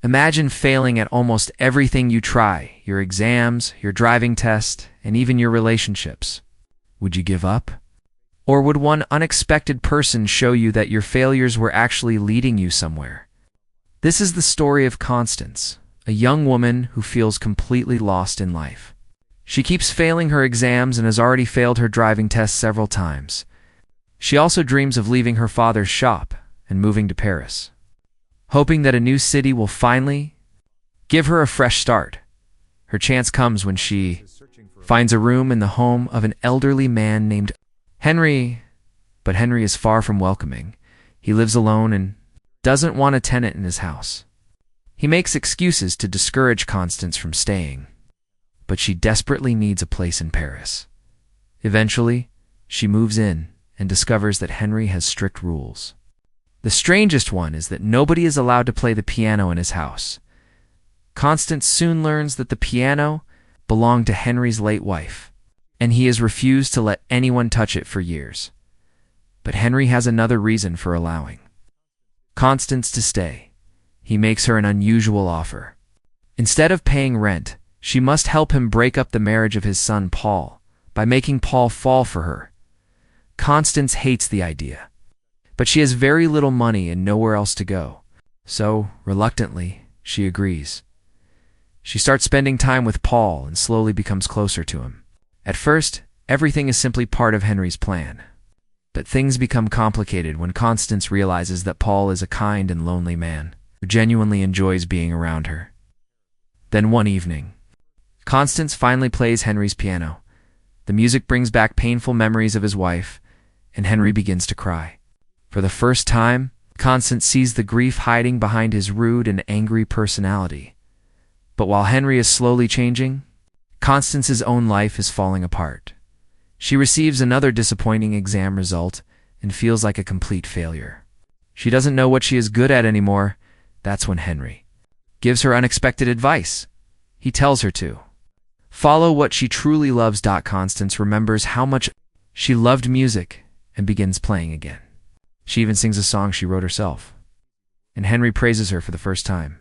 Imagine failing at almost everything you try, your exams, your driving test, and even your relationships. Would you give up? Or would one unexpected person show you that your failures were actually leading you somewhere? This is the story of Constance, a young woman who feels completely lost in life. She keeps failing her exams and has already failed her driving test several times. She also dreams of leaving her father's shop and moving to Paris, hoping that a new city will finally give her a fresh start. Her chance comes when she finds a room in the home of an elderly man named Henri, but Henri is far from welcoming. He lives alone and doesn't want a tenant in his house. He makes excuses to discourage Constance from staying, but she desperately needs a place in Paris. Eventually, she moves in and discovers that Henri has strict rules. The strangest one is that nobody is allowed to play the piano in his house. Constance soon learns that the piano belonged to Henri's late wife, and he has refused to let anyone touch it for years. But Henri has another reason for allowing Constance to stay. He makes her an unusual offer. Instead of paying rent, she must help him break up the marriage of his son Paul by making Paul fall for her. Constance hates the idea, but she has very little money and nowhere else to go. So, reluctantly, she agrees. She starts spending time with Paul and slowly becomes closer to him. At first, everything is simply part of Henri's plan. But things become complicated when Constance realizes that Paul is a kind and lonely man who genuinely enjoys being around her. Then one evening, Constance finally plays Henri's piano. The music brings back painful memories of his wife, and Henri begins to cry. For the first time, Constance sees the grief hiding behind his rude and angry personality. But while Henri is slowly changing, Constance's own life is falling apart. She receives another disappointing exam result and feels like a complete failure. She doesn't know what she is good at anymore. That's when Henri gives her unexpected advice. He tells her to follow what she truly loves. Constance remembers how much she loved music and begins playing again. She even sings a song she wrote herself, and Henri praises her for the first time.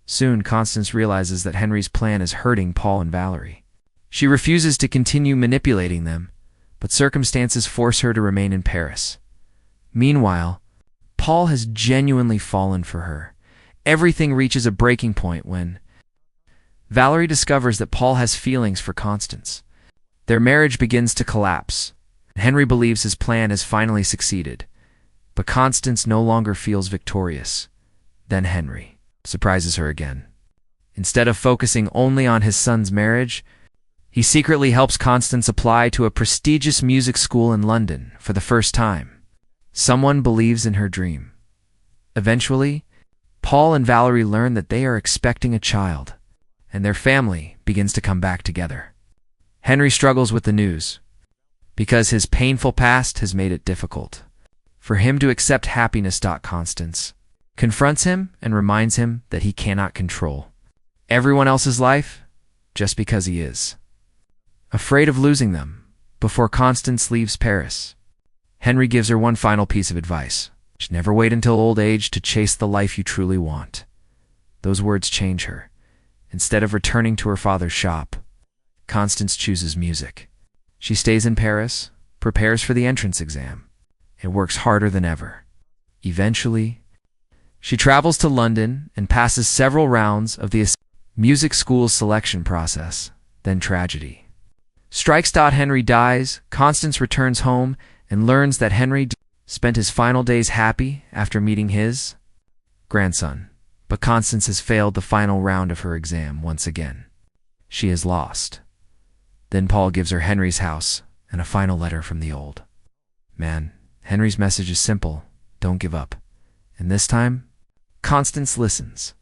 Soon, Constance realizes that Henri's plan is hurting Paul and Valerie. She refuses to continue manipulating them, but circumstances force her to remain in Paris. Meanwhile, Paul has genuinely fallen for her. Everything reaches a breaking point when Valerie discovers that Paul has feelings for Constance. Their marriage begins to collapse. Henri believes his plan has finally succeeded, but Constance no longer feels victorious. Then Henri surprises her again. Instead of focusing only on his son's marriage, he secretly helps Constance apply to a prestigious music school in London for the first time. Someone believes in her dream. Eventually, Paul and Valerie learn that they are expecting a child, and their family begins to come back together. Henri struggles with the news because his painful past has made it difficult for him to accept happiness. Constance confronts him and reminds him that he cannot control everyone else's life just because he is afraid of losing them. Before Constance leaves Paris, Henri gives her one final piece of advice. Never wait until old age to chase the life you truly want. Those words change her. Instead of returning to her father's shop, Constance chooses music. She stays in Paris, prepares for the entrance exam, and works harder than ever. Eventually, she travels to London and passes several rounds of the music school's selection process. Then tragedy strikes. Henri dies. Constance returns home and learns that Henri spent his final days happy after meeting his grandson. But Constance has failed the final round of her exam once again. She is lost. Then Paul gives her Henri's house and a final letter from the old man. Henri's message is simple: don't give up. And this time, Constance listens,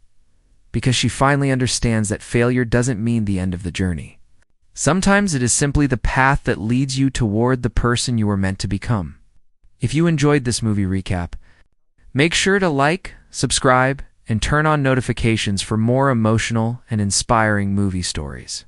because she finally understands that failure doesn't mean the end of the journey. Sometimes it is simply the path that leads you toward the person you were meant to become. If you enjoyed this movie recap, make sure to like, subscribe, and turn on notifications for more emotional and inspiring movie stories.